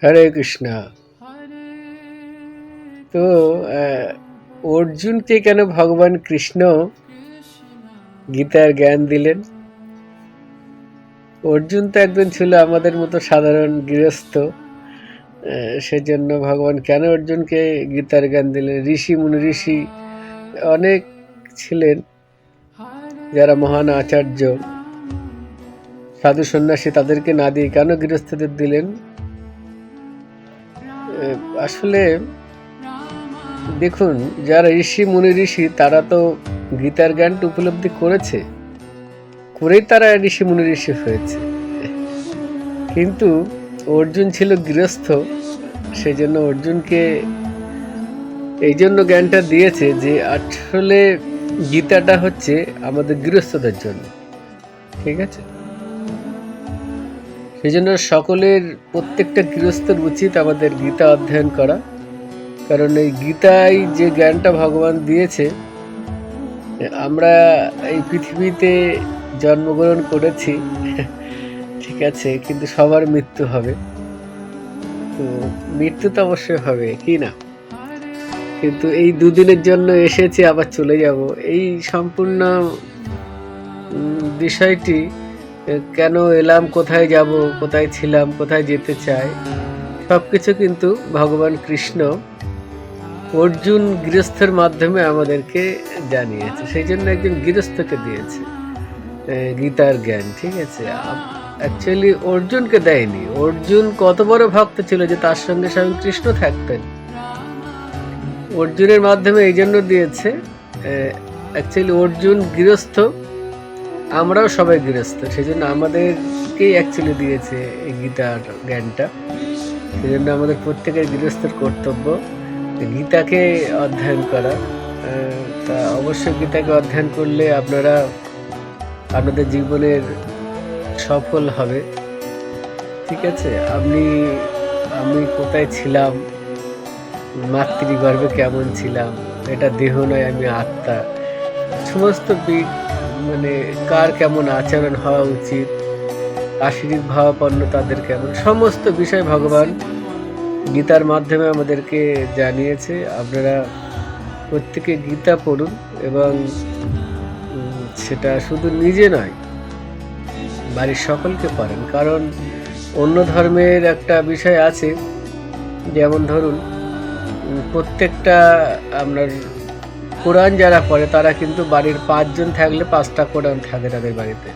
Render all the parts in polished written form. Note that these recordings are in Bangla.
হরে কৃষ্ণ। তো অর্জুনকে কেন ভগবান কৃষ্ণ গীতার জ্ঞান দিলেন? অর্জুন তো একজন ছিল আমাদের মতো সাধারণ গৃহস্থ, সেজন্য ভগবান কেন অর্জুনকে গীতার জ্ঞান দিলেন? ঋষি অনেক ছিলেন যারা মহান আচার্য, সাধু সন্ন্যাসী, তাদেরকে না দিয়ে কেন গৃহস্থদের দিলেন? আসলে দেখুন, যারা ঋষি তারা তো গীতার জ্ঞানটা উপলব্ধি করেই তারা ঋষি হয়েছে। কিন্তু অর্জুন ছিল গৃহস্থ, সেই জন্য অর্জুনকে এই জন্য জ্ঞানটা দিয়েছে যে আসলে গীতাটা হচ্ছে আমাদের গৃহস্থদের জন্য, ঠিক আছে? সেই জন্য সকলের, প্রত্যেকটা গৃহস্থের উচিত আমাদের গীতা অধ্যয়ন করা, কারণ এই গীতায় যে জ্ঞানটা ভগবান দিয়েছে, আমরা এই পৃথিবীতে জন্মগ্রহণ করেছি, ঠিক আছে, কিন্তু সবার মৃত্যু হবে। তো মৃত্যু তো অবশ্যই হবে, কি না? কিন্তু এই দুদিনের জন্য এসেছি, আবার চলে যাব, এই সম্পূর্ণ বিষয়টি, কেন এলাম, কোথায় যাব, কোথায় ছিলাম, কোথায় যেতে চাই, সবকিছু কিন্তু ভগবান কৃষ্ণ অর্জুন গৃহস্থের মাধ্যমে আমাদেরকে জানিয়েছে। সেই জন্য একজন গৃহস্থকে দিয়েছে গীতার জ্ঞান, ঠিক আছে? অ্যাকচুয়ালি অর্জুনকে দেয়নি। অর্জুন কত বড় ভক্ত ছিল যে তার সঙ্গে স্বয়ং কৃষ্ণ থাকতেন। অর্জুনের মাধ্যমে এই জন্য দিয়েছে, অ্যাকচুয়ালি অর্জুন গৃহস্থ, আমরাও সবাই গৃহস্থ, সেই জন্য আমাদেরকেই অ্যাকচুয়ালি দিয়েছে এই গীতার জ্ঞানটা। সেই জন্য আমাদের প্রত্যেকের গৃহস্থের কর্তব্য গীতাকে অধ্যয়ন করা। তা অবশ্যই গীতাকে অধ্যয়ন করলে আপনারা আপনাদের জীবনের সফল হবে, ঠিক আছে? আমি কোথায় ছিলাম, মাতৃগর্ভে কেমন ছিলাম, এটা দেহ নয়, আমি আত্মা, সমস্ত মানে কার কেমন আচরণ হওয়া উচিত, আশীর্বাদ ভাবাপন্ন তাদের কেমন, সমস্ত বিষয় ভগবান গীতার মাধ্যমে আমাদেরকে জানিয়েছে। আপনারা প্রত্যেকে গীতা পড়ুন, এবং সেটা শুধু নিজে নয়, বাড়ির সকলকে পড়েন। কারণ অন্য ধর্মের একটা বিষয় আছে, যেমন ধরুন প্রত্যেকটা আপনার কোরআন যারা পড়ে তারা কিন্তু বাড়ির 5 জন থাকলে 5টা কোরআন থাকে তাদের বাড়িতে,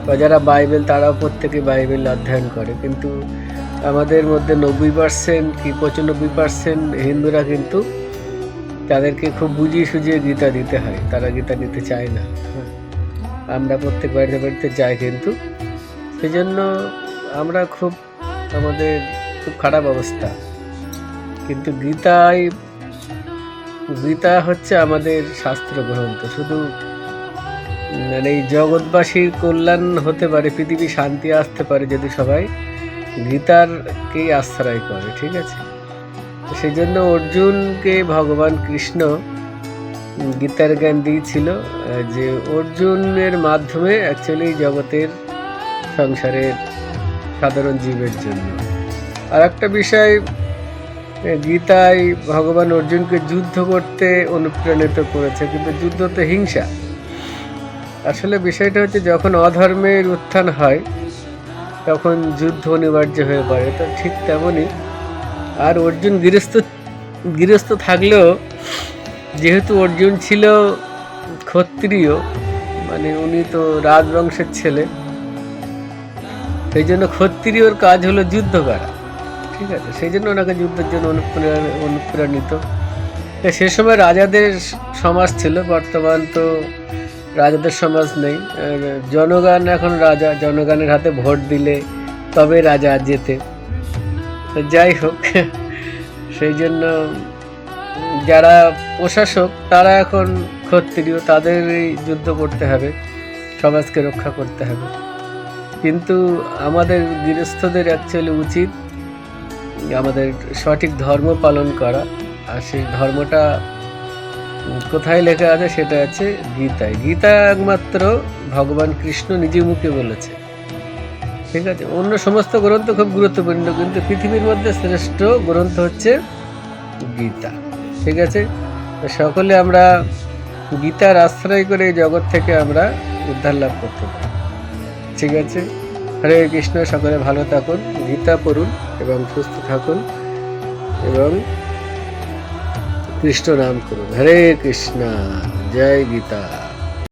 বা যারা বাইবেল তারাও প্রত্যেকে বাইবেল অধ্যয়ন করে। কিন্তু আমাদের মধ্যে 90% কি 95% হিন্দুরা কিন্তু তাদেরকে খুব বুঝিয়ে সুঝিয়ে গীতা দিতে হয়, তারা গীতা নিতে চায় না। আমরা প্রত্যেক বাড়িতে যাই, কিন্তু সেই জন্য আমরা আমাদের খুব খারাপ অবস্থা। কিন্তু গীতা হচ্ছে আমাদের শাস্ত্র গ্রন্থ, শুধু মানে এই জগৎবাসীর কল্যাণ হতে পারে, পৃথিবী শান্তি আসতে পারে যদি সবাই গীতারকেই আশ্রয় করে, ঠিক আছে? সেই জন্য অর্জুনকে ভগবান কৃষ্ণ গীতার জ্ঞান দিয়েছিল, যে অর্জুনের মাধ্যমে অ্যাকচুয়ালি জগতের সংসারের সাধারণ জীবের জন্য। আর একটা বিষয়, গীতায় ভগবান অর্জুনকে যুদ্ধ করতে অনুপ্রাণিত করেছে, কিন্তু যুদ্ধ তো হিংসা। আসলে বিষয়টা হচ্ছে, যখন অধর্মের উত্থান হয় তখন যুদ্ধ অনিবার্য হয়ে পড়ে। তো ঠিক তেমনই, আর অর্জুন গৃহস্থ থাকলেও, যেহেতু অর্জুন ছিল ক্ষত্রিয়, মানে উনি তো রাজবংশের ছেলে, সেই জন্য ক্ষত্রিয়র কাজ হলো যুদ্ধ করা, ঠিক আছে? সেই জন্য ওনাকে যুদ্ধের জন্য অনুপ্রাণিত। সে সময় রাজাদের সমাজ ছিল, বর্তমান তো রাজাদের সমাজ নেই। জনগণ এখন রাজা, জনগণের হাতে ভোট দিলে তবে রাজা যেতে। যাই হোক, সেই জন্য যারা প্রশাসক তারা এখন ক্ষত্রিয়, তাদেরই যুদ্ধ করতে হবে, সমাজকে রক্ষা করতে হবে। কিন্তু আমাদের গৃহস্থদের অ্যাকচুয়ালি উচিত আমাদের সঠিক ধর্ম পালন করা, আর সেই ধর্মটা কোথায় লেখা আছে? সেটা আছে গীতায়। গীতা একমাত্র ভগবান কৃষ্ণ নিজে মুখে বলেছে ঠিক আছে, অন্য সমস্ত গ্রন্থ খুব গুরুত্বপূর্ণ, কিন্তু পৃথিবীর মধ্যে শ্রেষ্ঠ গ্রন্থ হচ্ছে গীতা। ঠিক আছে, তো সকলে আমরা গীতার আশ্রয় করে এই জগৎ থেকে আমরা উদ্ধার লাভ করতে পারি। ঠিক আছে, হরে কৃষ্ণ, সকলে ভালো থাকুন, গীতা পড়ুন এবং সুস্থ থাকুন এবং কৃষ্ণ নাম করুন। হরে কৃষ্ণ, জয় গীতা।